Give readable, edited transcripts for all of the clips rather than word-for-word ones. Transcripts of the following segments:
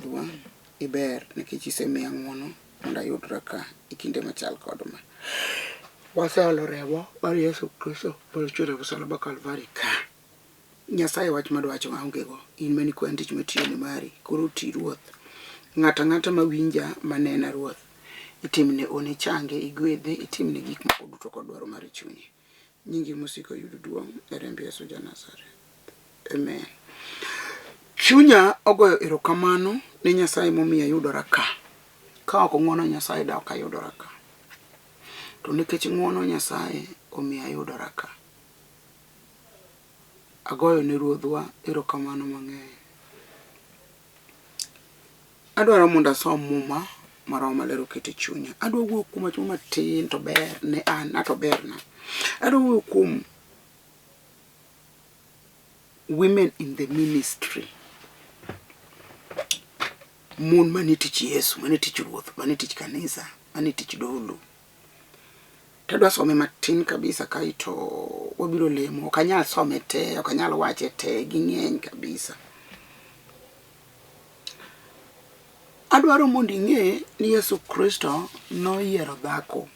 Ruodhwa iber nikech isemiya ng'wono mondo ayudra ka e kinde machal kodma. Waseolo remo mar Yesu Kristo manochulo e msalaba Kalvari ka. Nyasaye wach madwacho maonge go, in mani kwan tich matiyone mari, koro ti Ruoth. Ng'ata ng'ata mawinja manena Ruoth, itimne one change, igwedhe, itimne gik moko duto kodwaro mar chunye. Nyingi mosiko yudo duong' e remb Yesu Janazareth. Amen. Chunya ogoyo erokamano ne Nyasaye momiyo ayudora ka. Ka ok ng'wono Nyasaye da ok ayudora ka. To nikech ng'wono Nyasaye omiyo ayudora ka. Agoyo ne Ruodhwa erokamano mang'eny. Adwaro mondo asom muma maromo maler okete chunya. Adwa wuoyo kuom wach matin to ber ne an, ato berna. Adwa wuoyo kuom women in the ministry. Mon manie tich Yesu, manie tich Ruoth, manie tich kanisa, manie tich dolo. Tadwa some matin kabisa kaito wabiro lemo. Ok anyal some te, ok anyal wache te, ging'eny kabisa. Adwaro mondo ing'e ni Yesu Kristo noyiero dhako.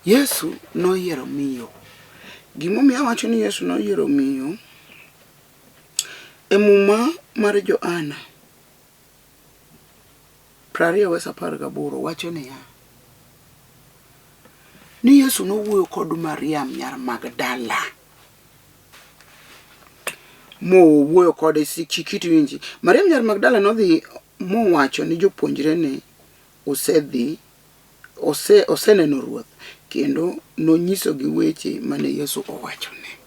Yesu noyiero miyo. Gimomiyo awacho ni Yesu noyiero miyo, e muma mar Johana 20:18 wacho niya, ni Yesu nowuoyo kod Maria nyar Magdala. Mowuoyo kode chikiti winji. Maria nyar Magdala nodhi mowacho ni jopuonjre ne oseneno Ruoth kendo nonyisogi weche mane Yesu owachone.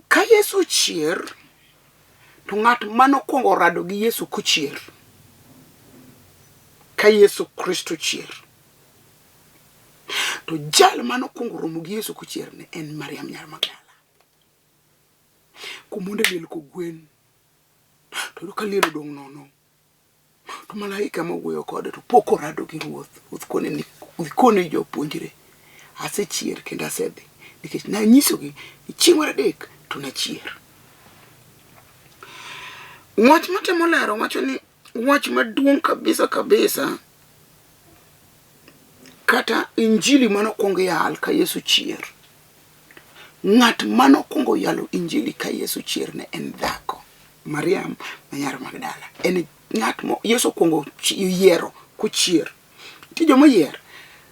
Ka Yesu chier, to ng'at manokwongo rado gi Yesu kochier, ka Yesu Kristo chier, to jal manokwongo romo gi Yesu kochier ne en Maria nyar Magdala. Kumonde liel kogwen, to ka liel odong' nono, to malaika mawuoyo kode to pok orado gi Ruoth. Ruoth kone jopuonjre, asechier kendo asedhi nikech nanyisogi ni chieng' mar adek to nachier. Wach matemo lero wacho ni wach maduong' kabisa kata Injili manokwongo yal ka Yesu chier. Ng'at manokwongo yalo Injili ka Yesu chier ne en dhako, Mariam nyar Magdala. En ng'at mo Yesu kwongo yiero kochier. Ti joma yier.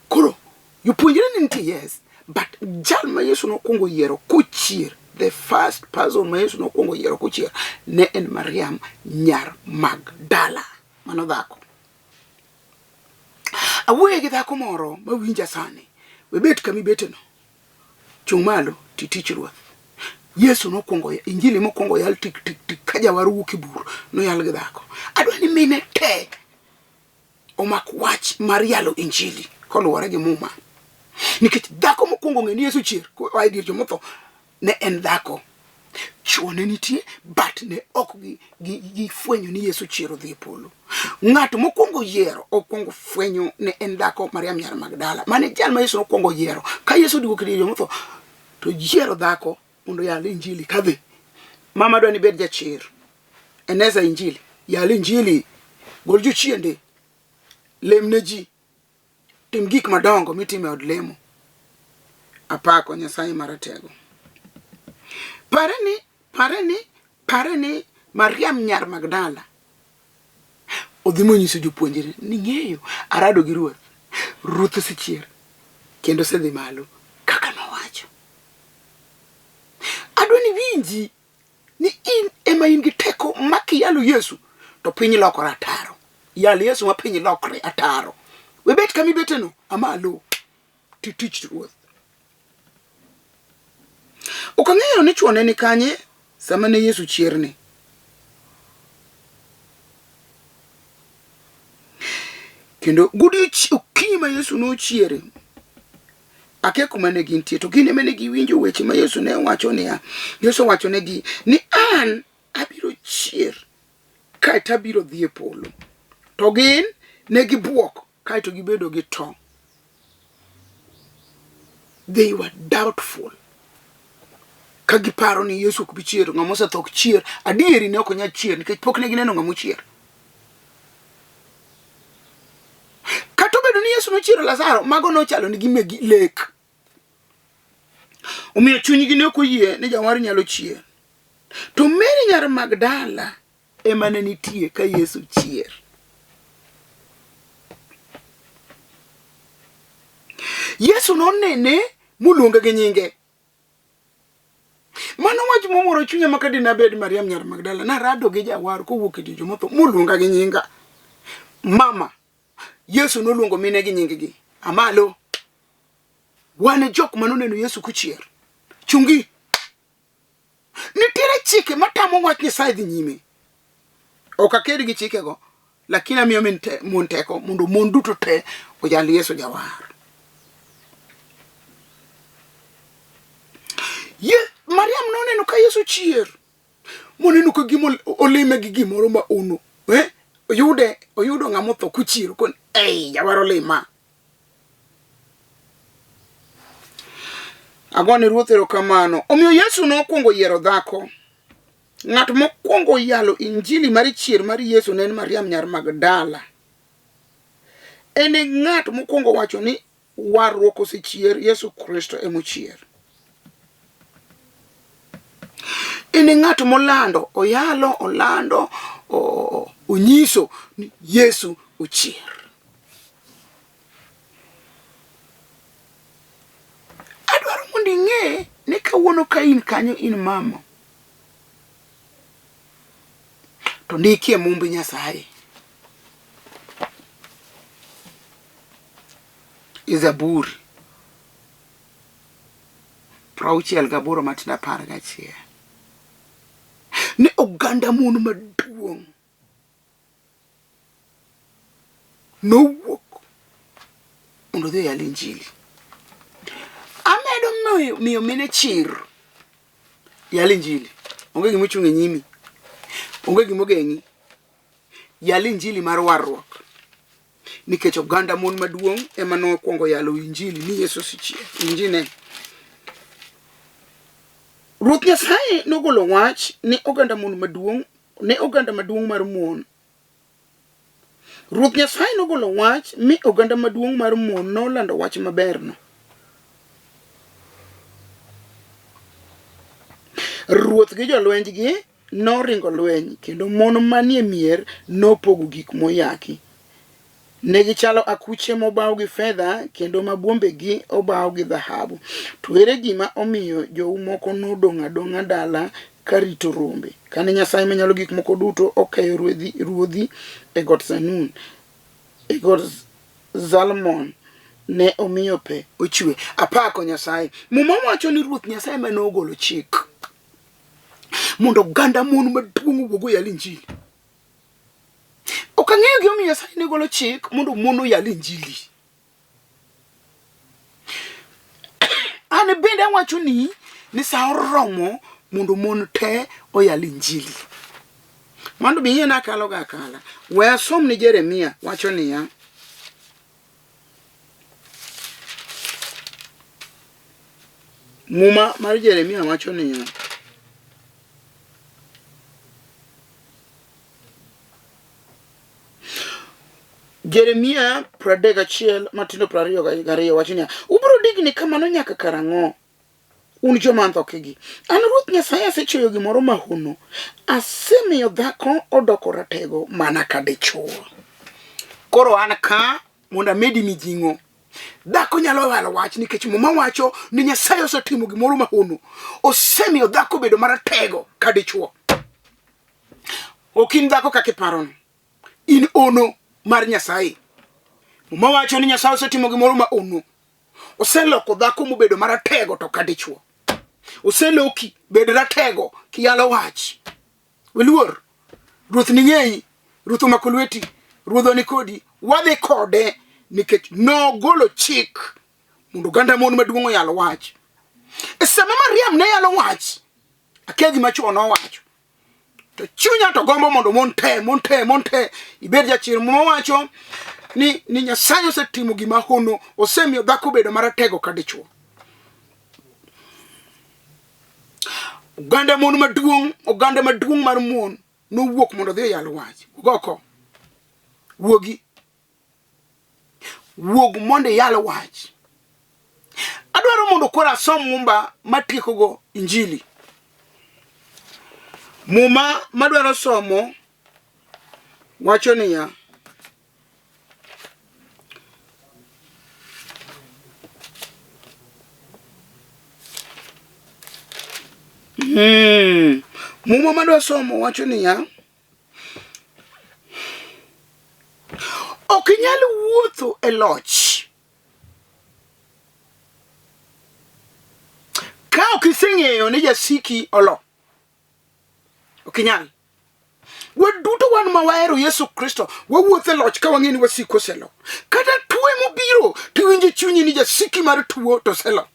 Koro jopuonjre ne nitie, yes, but jal ma Yesu nokwongo yiero kochier, the first person ma Yesu nokwongo yiero kochier ne en Mariam nyar Magdala. Mano dhako. Awuoyo gi dhako moro mawinja sani. Webet kama ibeteno. Chung' malo titich Ruoth. Yesu nokwongo Injili mokwongo yal tik ka jawaru wuok e bur noyal gi dhako. Adwa ni mine te omak wach mar yalo Injili koluwore gi muma. Nikech dhako mokwongo ng'e ni Yesu chier koa dir jomotho ne en dhako. Chuo ne nitie, but ne ok gifwenyo ni Yesu chier odhi e polo. Ng'at mokwongo yiero okwongo fwenyo ne en dhako Mariam nyar Magdala. Mane jal ma Yesu nokwongo yiero. Ka Yesu duogo dir jomotho, to yiero dhako mondo yal Injili kadhi. Mama dwa ni bed jachir. Eneza Injili. Yal Injili. Gol jochiende. Lemne ji. Tim gik madongo mitime od lemo. Apako Nyasaye maratego. Pareni Mariam nyar Magdala odhi monyiso jopuonjre ni ng'eyo arado gi Ruoth. Ruoth osechier kendo osedhi malo kaka nowacho. Adwa ni winji ni in ema in gi teko makiyalo Yesu to piny lokore ataro. Yal Yesu ma piny lokore ataro. Webet kama ibeteno amalo titich Ruoth. Ok ang'eyo ni chuo ne ni kanye sama ne Yesu chierne. Kendo okinyi ma Yesu nochiere, akia kuma ne gintie, to gin ema ne giwinjo weche ma Yesu ne wacho niya. Yesu wacho negi ni an abiro chier kaeto abiro dhi e polo. To gin ne gibuok kaeto gibedo gi to. they were doubtful. Kagiparo ni Yesu kubichier ngamosa tok chier adieri ne okonya chier nikech pok ne gineno ngamo chier. Katobedo ni Yesu no chiero Lazaro mago no chalo ni gimegi lek. Omiyo chunygi ne okoyie ni jawar nyalo chier. To Mary nyar Magdala ema ne nitie ka Yesu chier. Yesu no nene muluonga gi nyinge. Mano wach momoro chunya makadina bed Mariam nyar Magdala na rado gi jawar ko wuok e jomotho muluonga gi nyinga. Mama Yesu no luongo mine gi nyinggi. Amalo wane jok manoneno Yesu kuchier. Chungi nitiere chike matamo wach Nyasaye dhi nyime. Ok aked gi chike go, lakini amiyo mon teko mondo mon duto te ojal Yesu jawar. Mariam noneno ka Yesu chier. Moneno ka gimo oleme gi gimoro ma ono. Oyudo ng'amotho kuchier kon jawar olema. Agone Ruoth erokamano. Omiyo Yesu nokwongo yiero dhako. Ng'at mokwongo yalo Injili mar chier mar Yesu ne en Mariam nyar Magdala. En ng'at mokwongo wacho ni warruok osechier, Yesu Kristo emochier. En ng'at molando, olando, onyiso ni Yesu ochier. Adwaro mondo ing'e ni kawuono ka in kanyo in mama. To ndikie mumbi Nyasaye. Zaburi 68 matinda 11. Ne oganda mon maduong' nowuok mondo dhi yal Injili. Amedo miyo mine chir yal Injili. Onge gima ochung' e nyimi. Onge gima ogeng'i. Yal Injili mar warruok. Nikech oganda mon maduong' ema nokwongo yalo Injili ni Yesu osechier. Injili Ruoth Nyasaye nogolo wach ni oganda mon maduong', ne oganda maduong' mar mon. Ruoth Nyasaye nogolo wach mi oganda maduong' mar mon nolando wach maberno. Ruoth gi jolwenjgi noringo lweny kendo mon manie mier nopogo gik moyaki. Negi chalo akuche mobaw gi fedha kendo mabwombe gi obaw gi dhahabu. To ere gima omiyo joumoko nodong' adong'a dala karito rombe. Kane Nyasaye manyalo gik moko duto okayo ruodhi e got Sanun, e got Zalmon ne omiyo pe ochwe. Apako Nyasaye. Muma wacho ni Ruoth Nyasaye manogolo chik mondo ganda mon maduong' wuogo yal Injili. Okang'eyo gima Nyasaye ne golo chik mondo mon oyal Injili. Ane bende wacho ni sa oromo mondo mon te oyal Injili. Mando biye na kalo ga kala. We asom ni Jeremia wacho niya. Muma mar Jeremia wacho niya. Jeremia 31 matindo 22 wacho niya. Ubro digni kamano nyaka karang'o? Un joma ndhokegi. An Ruoth Nyasaye asechoyo gimoro mahono. Asemiyo dhako odoko ratego mana ka dichuo. Koro an ka mondo amedi mijing'o. Dhako nyalo walo wach nikech muma wacho ni Nyasaye osetimo gimoro mahono. Osemiyo dhako bedo maratego ka dichuo. Okin dhako kaka iparono. In ono mar Nyasaye. Muma wacho ni Nyasaye osetimo gimoro mahono. Oseloko dhako mobedo maratego to ka dichuo. Oseloki bedo ratego kiyalo wach. Weluor. Ruoth ning'eyi. Ruoth omako lweti. Ruodho ni kodi. Wadhi kode nikech nogolo chik mondo ganda mon maduong' oyalo wach. E sama Mariam ne yalo wach. Akia gima chuo nowacho. To chunya to gombo mondo mon te ibed jachir. Muma wacho ni Nyasaye osetimo gima hono. Osemiyo dhako bedo maratego ka dichuo. oganda maduong mar mon nowuok mondo dhi yalo wach goko wuog mondo yalo wach. Adwaro mondo kora som mumba matiko go Injili. Muma madwaro somo wacho niya, muma madwaro somo wacho niya, ok inyal wuotho e loch ka ok iseng'eyo ni jasiki olo. Ok inyal. Waduto wan mawahero Yesu Kristo wawuotho e loch ka wang'e ni wasiko oselo. Kata tuo mobiro tiwinjo chunyi ni jasiki mar tuo to selo.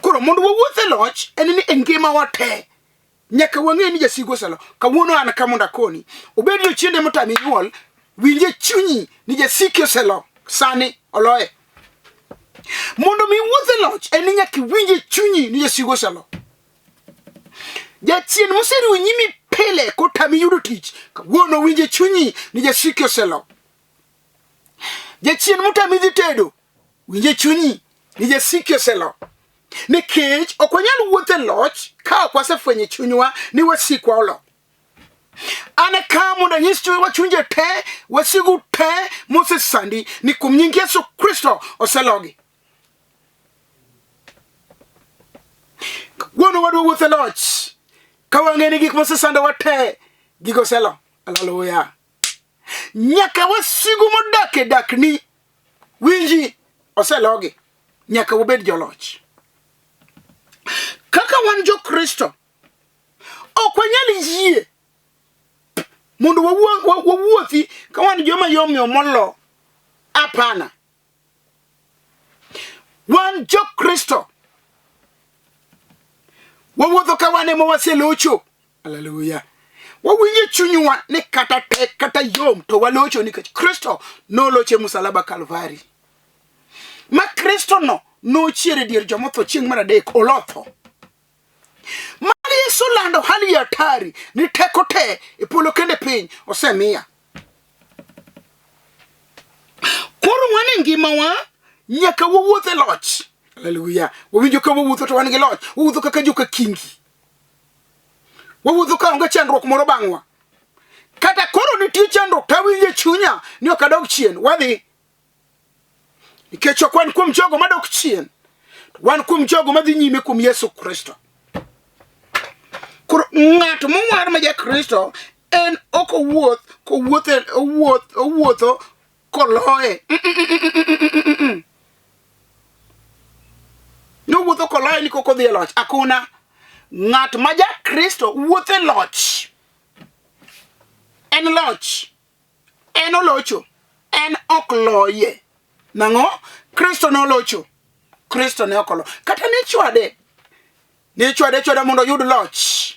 Koro mondo wawuotho e loch en ni engima wate nyaka wang'e ni jasiko oselo. Kawuono an ka monda koni obedo chiende motami nyuol winje chunyi ni jasiki oselo sani oloye. Mondo mi wuotho e loch en ni nyaka winje chunyi ni jasiko oselo. Jachien moseri nyimi pele kotami yudo tich kawuono winje chunyi ni jasiki oselo. Jachien motami dhi tedo winje chunyi ni jasiki oselo. Nikech ok wanyal wuotho e loch ka ok wasefwenyo chunywa ni wasikwa olo. Ane ka mondo anyis chunywa chunje te wasigu te mosesandi ni kuom nying Yesu Kristo oselogi. Kawuono wadwa wuotho e loch ka wang'e ni gik mosesando wate gigo oselo. Haleluya. Nyaka wasigu modak e dakni winji oselogi. Nyaka wabed joloch. Kaka wan jo Kristo ok wanyal yie mondo wawuothi ka wan joma yomyo molo. Apana. Wan jo Kristo wawuotho ka wan ema waselocho. Haleluya. Wawinje chunywa ni kata tek kata yom to walocho nikech Kristo noloche musalaba Kalvari. Ma Kristo no chiere dier jomotho chieng' mar adek olotho. Mali Yesu lando hali ya hatari ni teko te e polo kende piny osemiya. Koro wan e ngimawa nyaka wawuotho e loch. Haleluya. Wawinjo ka wawuotho to wan gi loch. Wawuotho kaka joka kingi. Wawuotho ka onge chandruok moro bang'wa. Kata koro nitie chandruok ta winje chunya ni ok adog chien wadhi. Nikech ok wan kuom jogo madok chien. Wan kuom jogo madhi nyime kuom Yesu Kristo. Koro ng'at mowar ma ja Kristo en ok owuotho koloe. No wuotho koloe ni koko dhi e loch. Akuna. Ng'at ma ja Kristo wuotho e loch. En loch. En olocho. En ok loye. Nang'o? Kristo ne olocho. Kristo ne okolo. Kata ne chwade mondo yud loch.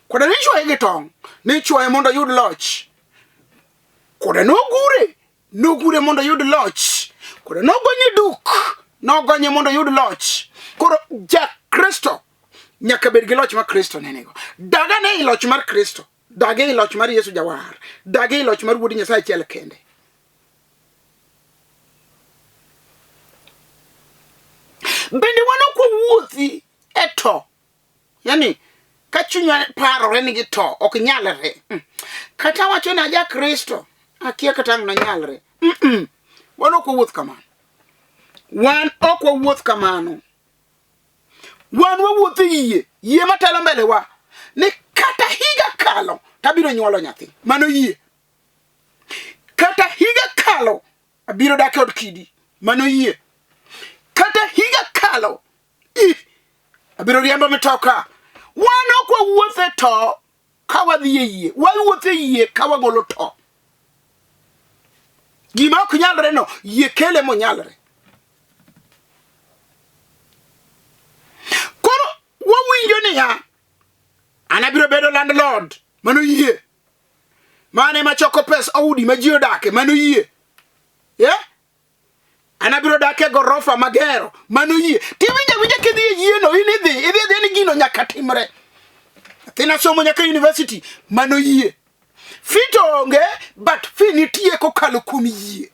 Koda ne chwaye gi tong'. Ne chwaye mondo yud loch. Koda nogure mondo yud loch. Koda nogonye duk. Nogonye mondo yud loch. Koro ja Kristo nyaka bed gi loch ma Kristo nenego. Daga ne i loch mar Kristo. Daga i loch mar Yesu Jawar. Daga i loch mar Wuod Nyasaye achiel kende. Bende wan ok wuothi e to. Yani ka chunya parore ni gi to ok nyalre. Kata wacho na ja Kristo akia kata na nyalre. Wan ok wuoth kamano. Wan ok wuoth kamano. Wan wawuotho yie matelo mbele wa ni kata higa kalo tabiro nyuolo nyathi. Mano yie. Kata higa kalo abiro dak od kidi. Mano yie. Kata higa kalo abiro riembo mitoka. Wan ok wawuotho to ka wadhi e yie. Wawuotho yie ka wagolo to. Gima ok nyalre no yie kele mo nyalre. Koro wawinjo niya anabiro bedo landlord. Mano yie. Mane machoko pesa udi ma ji odake. Mano yie. Yeah? Anabiro dake gorofa magero. Mano yie. Tiwinja kidhi yie no idhi ni gino nyaka timre. Athina somo nyaka university mano yie. Fito onge but fi nitie kokalo kuom yie.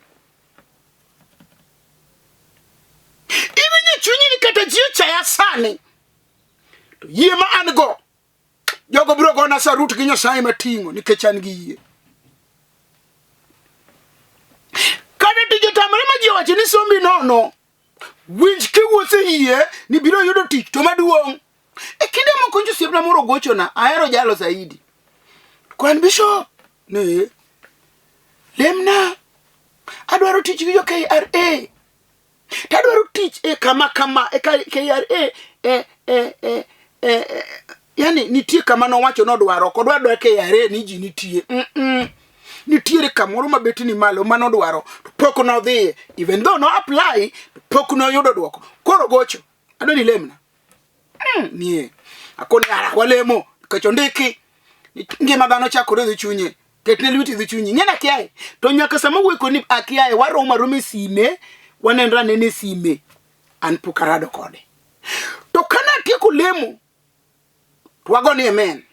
Iwinjo chunyi ni kata ji chaya sani. To yie ma an go. Jogo biro gona sarut gi Nyasaye matingo nikech an gi yie. Kada tije tamre ma ji wacho ni sombi nono. Winj kiwuothe yie ni biro yudo tich to maduong'. Kinde moko josiepna moro gochona ahero jalo zaidi. Kwan bishop ne lemna adwaro tich gi jo KRA. Tadwaro tich kama KRA yani nitie kama no wacho nodwaro kodwaro KRA ni ji nitie. Nitiere kamoro mabeti ni malo manodwaro to pok no dhi even though no apply pok no yudo dwoko. Koro gocho adoni lemna. Nie akoni ara walemo kacho ndiki ngima dhano chakore dhi chunye ketne lwiti dhi chunyi ngena kiaye to nyaka sama wueko ni akiaye waroma rome sime wanendra nene sime an pukarado kode to kana tieko lemo to wagoni amen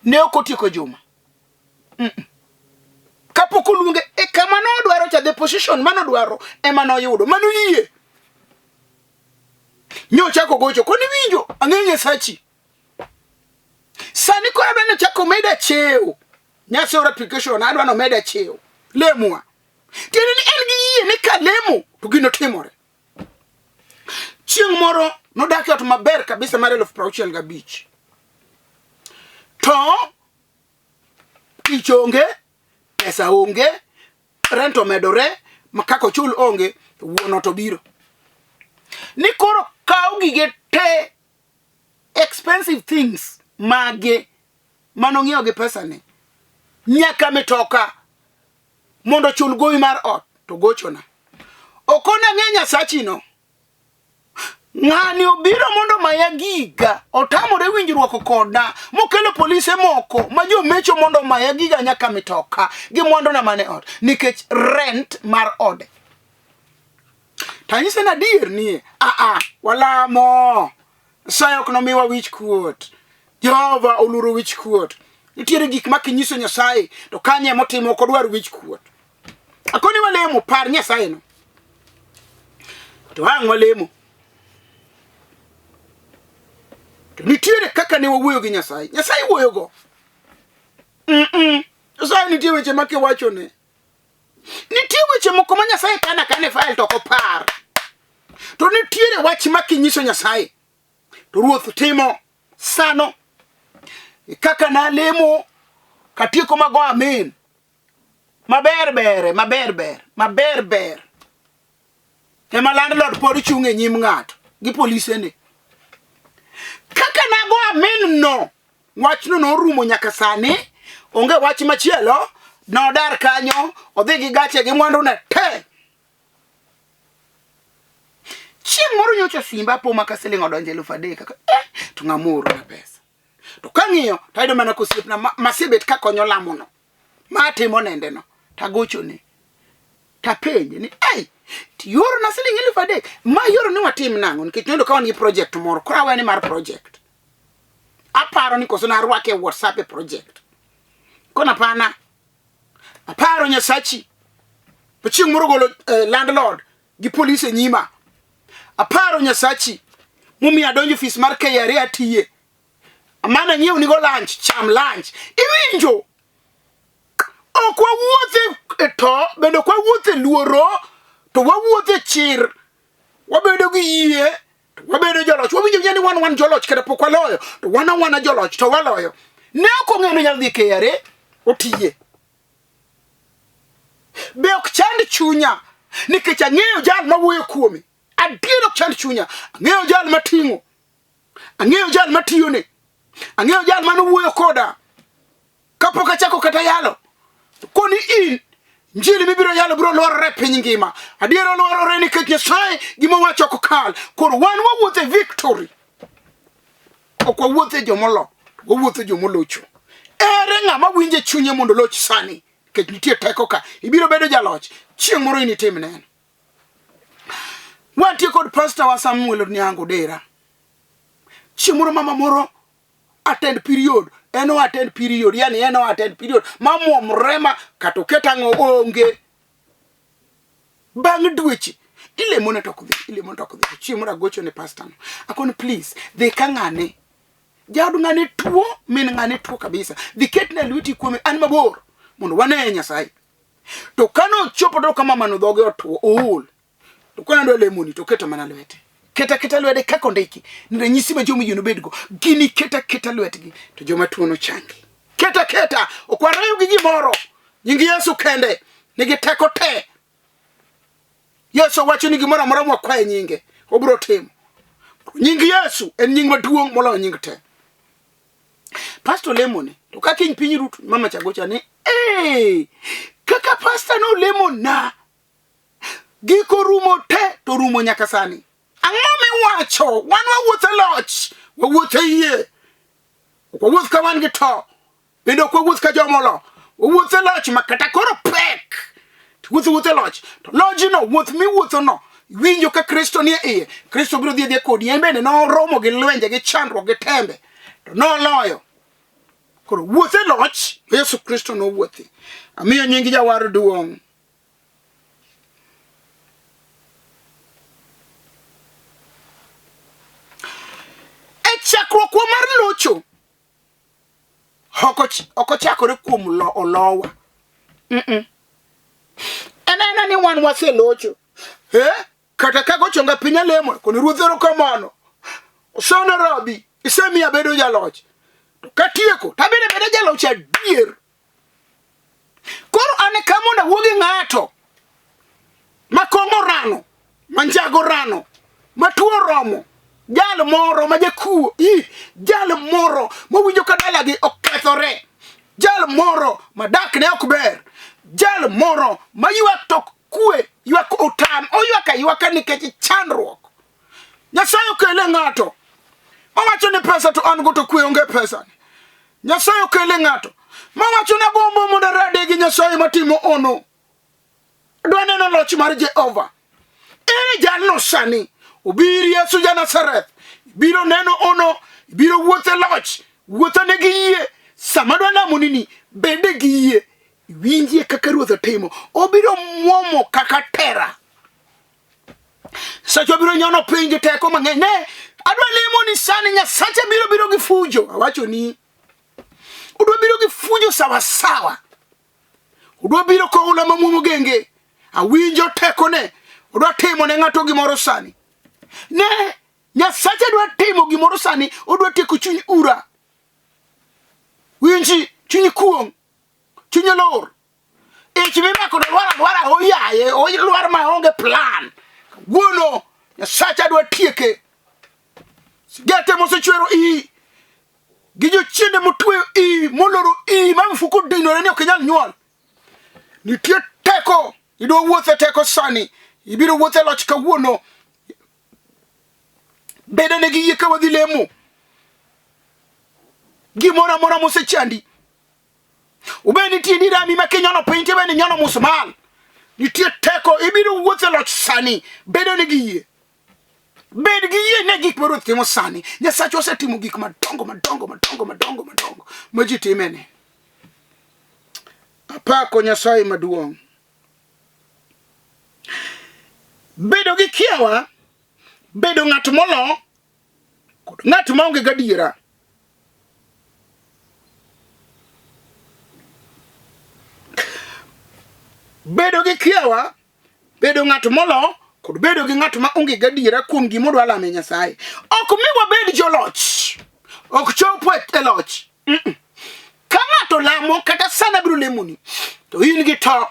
ne okotieko juma kapoko lunge kama no dwaro cha the position mano dwaro ema no yudo mano yie nyo chako gocho koni winjo angenye sachi sani kora bene chako meda cheo nyase ora application adwa no meda cheo lemwa tieni ni engi yie ni ka lemo to gino timore chieng moro no dake ot maber kabisa mar 1965 to ichonge pesa onge rento medore makako chul onge wuono to biro ni koro kaw gige te expensive things mage manong'iewo gi pesa ne nyaka mitoka mondo chul gowi mar ot to gochona okona ng'enya sachino ng'ani obiro mondo maya giga otamore winjruok koda mokelo polise moko ma jo mecho mondo maya giga nyaka mitoka gi mondo na mane ot nikech rent mar ode. Tanyise na dir ni walamo sayo kono miwa wich kuot Jehova oluro wich kuot nitiere gik makinyiso Nyasaye to kanye motimo kodwar wich kuot akoni walemo par Nyasaye no to ang walemo to nitiere kaka ne wawuoyo gi Nyasaye wuoyo go Nyasaye nitie weche makiwachone nitie weche moko ma Nyasaye kane file to kopar to nitiere wach makinyiso Nyasaye to Ruoth timo sano kaka na lemo katieko mago amen maber ema landlord pod chunge nyim ng'ato gi polise ne kaka nago amen no wach no rumo nyaka sani onge wach machielo no dar kanyo odhi gi gache gi mwandu ne te chieng moro nyocha simba po makasiling odonje 3,000 to ngamoro na pesa to kang'iyo taydo mana kosiepna masibet ka konyo lamono matimo nende no tagochone tapenje ni yoro na siling 3,000 ma yoro ni watim nango nikech nendo kawan gi project moro kora weni mar project aparo ni koso na rwake WhatsApp project kona pana aparo Nyasachi to chieng moro golo landlord gi police nyima aparo Nyasachi mumi adonjo office mar KRA atiye amana nyiew ni go lunch cham lunch iwinjo okwa wuothe to bendo kwa wuothe luoro to wawuothe chir wabedo gi yie to wabedo joloch wawinjo nyani wan joloch kada pok waloyo to wana joloch to waloyo ne ok ng'eno nyal dhi KRA otiye be ok chand chunya nikech ang'eyo jal mawuoyo kuome adier ok chand chunya ang'eyo jal mating'o ang'eyo jal matiyone ang'eyo jal manowuoyo koda kapok achako kata yalo koni in Injili mibiro yalo bro lorore piny ngima adier lorore nikech Nyasaye gima wacho kokal koro wan wawuothe victory ok wawuothe jomolo wawuothe jomolocho ere ng'ama winje chunye mondo loch sani kech nitie teko ka ibiro bedo jaloch chieng moro initim neno wantie kod pastor wa Samuel Nyango dera Chimuro mama moro attend period. Eno attend period. Yani eno attend period. Mamu mrema katoketango onge. Bang dwechi. Ile mona tokudhi. Chimura gocho ne pastor. Akoni please. They kangane. Jadu ngane tuo. Min ngane tuo kabisa. The ketna luiti kume anmabor. Mono wane Nyasaye. To kano chopo do kama manodhoge otuo. Oul. To kana do lemoni. To keta mana lwete. Keta lwede kako ndeki. Nire nyisi ma jomi yunubedgo. Gini keta lwetgi. To joma tuo no changi. Keta. Okwarayo gigi moro. Nyingi Yesu kende. Nigi teko te. Yesu owachone gimoro moro mokwaye nyinge. Obro timo. Nyingi Yesu en nying maduong' moloyo nying te. Pastor lemone. To kaka iny piny rutu. Mama chagocha ni. Kaka pastor no lemon na. Giko rumo te. To rumo nyaka sani. Ang'o miwacho, wan wawuotho loch, wawuotho yie. Wawuoth ka wan gi to. Bende ok wawuoth ka jomolo. Wawuotho loch makata koro pek. Wuotho loch. To lojno wuoth miwuotho no. Winjo ka Kristo nie iye. Kristo biro dhi kodi. En bende no romo gi lwenje gi chandruok gi tembe. To no loyo. Koro wuotho loch, Yesu Kristo no wuothi. Amiyo nyingi jawar duong'. Chakruok mar locho oko chakore kuom olowa. Enena ni wan wase locho. Kata kago chonga pinya lemo koni ruodhero kamano. Osona rabi isemiya bedo jaloch. To katieko tabede bedo jaloch adier. Koro ane kamo na wuogi ng'ato makongo rano, manjago rano, matuo romo. Jal moro ma jakuo, jal moro mowinjo ka dalagi okethore, jal moro ma dak ne ok ber, jal moro ma ywak tok kwe, ywak otam, oywaka nikech chandruok. Nyasaye okele ng'ato mawacho ni pesa to an go to kwe onge pesa. Nyasaye okele ng'ato mawacho na gombo mondo rade gi Nyasaye matimo ono. Dwa neno loch mar Jehova. Ere jalno sani obiri Yesu ja Nazareth. Biro neno ono, biro wuothe loch, wuothe ne gi yie. Sama dwa lamo nini, bende gi yie. Winjie kaka Ruoth timo. Obiro muomo kaka tera. Sacho biro nyono piny gi teko mang'eny. Ne, adwa lemo ni sani Nyasache biro gi fujo. Awacho ni, udwa biro gi fujo sawa. Udwa biro ko ula mamuomo genge. Awinjo teko ne. Udwa timo ne ng'ato gimoro sani. Ne, Nyasache dwa timo gimoro sani, odwa tieko chuny ura. Winji, chuny kuong, chuny lor. Mimako dwara oyaye, olwar maonge plan. Wuono, Nyasache dwa tieke. Gete mosechwero Gijo chinde motweyo moloro mamfuko dinore ni ok nyal nyuol. Nitie teko, idwa wuothe teko sani. Ibiro wuothe loch kawuono. Bede ne gi yie ka wadhi lemo. Gimora mora mosechandi. Ubeni nitie dirami ma kinyono piny to bende nyono musmal. Nitie teko, ibiro wuothe loch sani. Bede ne gi yie. Bed gi yie ne gik Ruoth timo sani. Nyasache osetimo gik madongo ma ji timene. Apako Nyasaye maduong'. Bedo gi kiawa, bedo ng'at molo, kod ng'at maonge gadiera. Bedo gi kiawa, bedo ng'at molo, kod bedo gi ng'at maonge gadiera kuom gima odwa lamo Nyasaye. Ok miwa bed joloch, ok chopo e loch. Ka ng'ato lamo kata sana biro lemoni, to in gi to.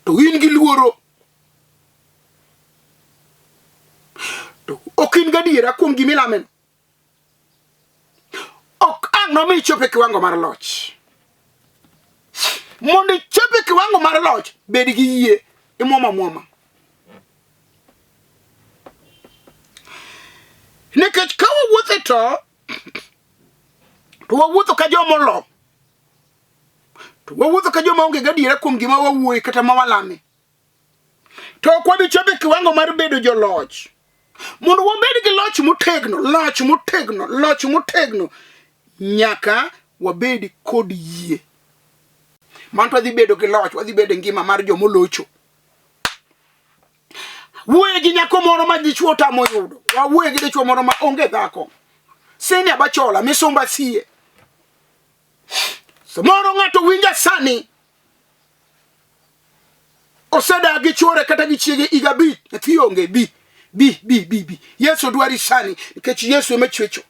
To in gi luoro. To ok in gadiera kuom gima ilameno. Ok ang' nomi ichopo e kiwango mar loch. Mondo ichopo e kiwango mar loch, bed gi yie, imuoma. Nikech ka wawuotho to wawuotho ka jomolo. To wawuotho ka joma onge gadiera kuom gima wawuoyi kata ma walame. To ok wabi chopo e kiwango mar bedo joloch. Mondo wabed gi loch motegno, nyaka wabed kod yie. Manto wadhi bedo gi loch, wadhi bedo ngima mar jomolocho. Wuoye gi nyako moro ma dichuo tamo yudo. Wawuoye gi dichuo moro ma onge dhako. Sini abachola, misumba siye. Samoro ng'ato winja sani. Oseda gi chuore kata gi chiege iga bi. Nathi onge bi. Yesu dwari sani. Nikech Yesu eme chwecho.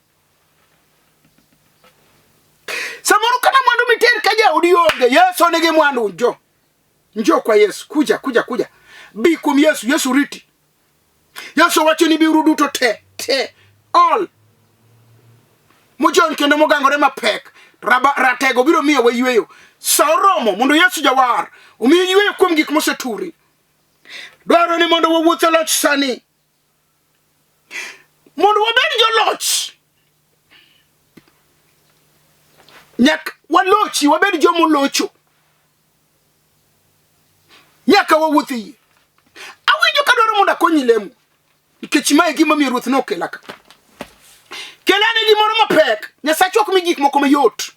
Samoro kata mwandu miter kaja udi onge. Yesu nigi mwandu njo. Njo kwa Yesu. Kuja. Bi kum Yesu riti. Yesu wacho ni biuru duto te. All. Mujon kendo mogangore mapek. Ratego biro miyo wayweyo. Sauromo mondo Yesu jawar. Umiyo yweyo kuom gik moseturi. Dwaro ni mondo wawuotho loch sani. Mondo wabed joloch. Nyak walochi wabed jomolocho. Nyaka wawuothi. Awinjo ka dwaro mondo akonyi lemo. Nikech mae gima miyo Ruoth nokela ka. Kelane gimoro mapek. Nyasaye ok mi gik moko mayot.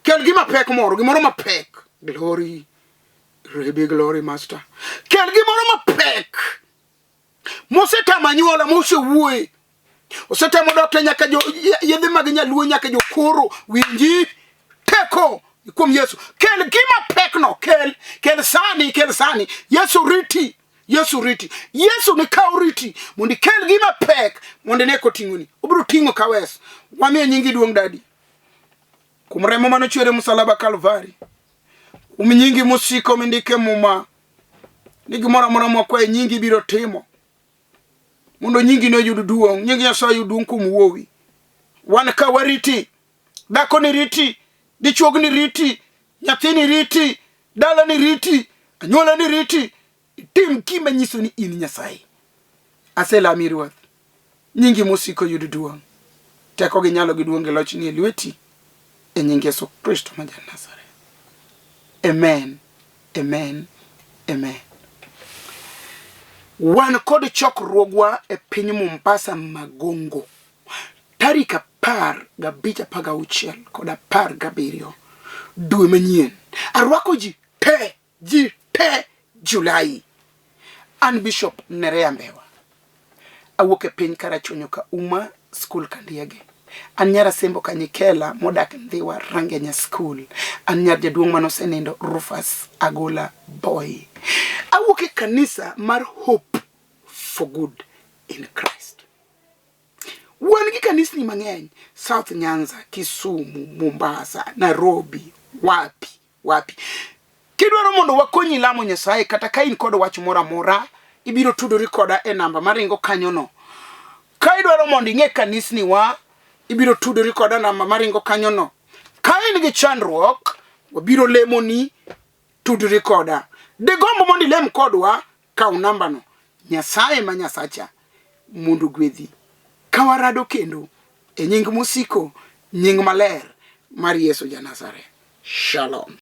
Kel gima pek gimoro mapek. Glory. Rebe glory master. Kel gimoro mapek. Mosetama anyuola mosewuoye. Osetamo dokta nyaka yedhe mag nyaluo nyaka jokoro winji teko kuom Yesu. Kel gima pek no. Kel sani. Yesu riti. Yesu ni kao riti. Mondi kel gima pek. Mondi neko tinguni. Obro tingo kawes. Wamiye nyingi duong dadi. Kumremo manochwere msalaba Kalvari. Nyingi musiko mindike muma. Nigi mora mokwe nyingi biro timo. Mondo nyingi no yudu duong. Nyingi Nyasaye yudu kuom wuowi. Wan ka wariti. Dhako ni riti. Dichuog ni riti. Nyathi ni riti. Dala ni riti. Anyuola ni riti. Tim kima nyiso ni in Nyasaye. Aselami Ruoth. Nyingi musiko yudu duong. Teko gi nyalo gi duong loch ni lweti. E nying Yesu Kristo ma Nazareth. Amen. Wan kod chokruogwa e piny Mombasa Magongo. Tarik 15 kod 17 dwe manyien. Arwako ji te Julai. An Bishop Nereah Mbewa. Awuok e piny Karachonyo ka Uma School Kandiege. An nyara sembo kanyikela modak Ndhiwa Rangenya School. An nyar jaduong' manosenindo Rufus Agola Boy. Awuok e kanisa mar Hope for Good in Christ. Wan gi kanisni mang'eny. South Nyanza, Kisumu, Mombasa, Nairobi, wapi. Kidwaro mondo wakonyi lamo Nyasaye kata ka in kod wach moro amora, ibiro tudori koda e namba maringo kanyo no. Ka idwaro mondo ing'e kanisni wa, ibiro tudori koda namba maringo kanyo no. Ka in gi chandruok, wabiro lemoni, tudori koda. De gombo mondo ilem kodwa, kaw namba no. Nyasaye ma Nyasacha mondo gwedhi. Kawarado kendo e nying musiko, nying maler mar Yesu ja Nazareth. Shalom.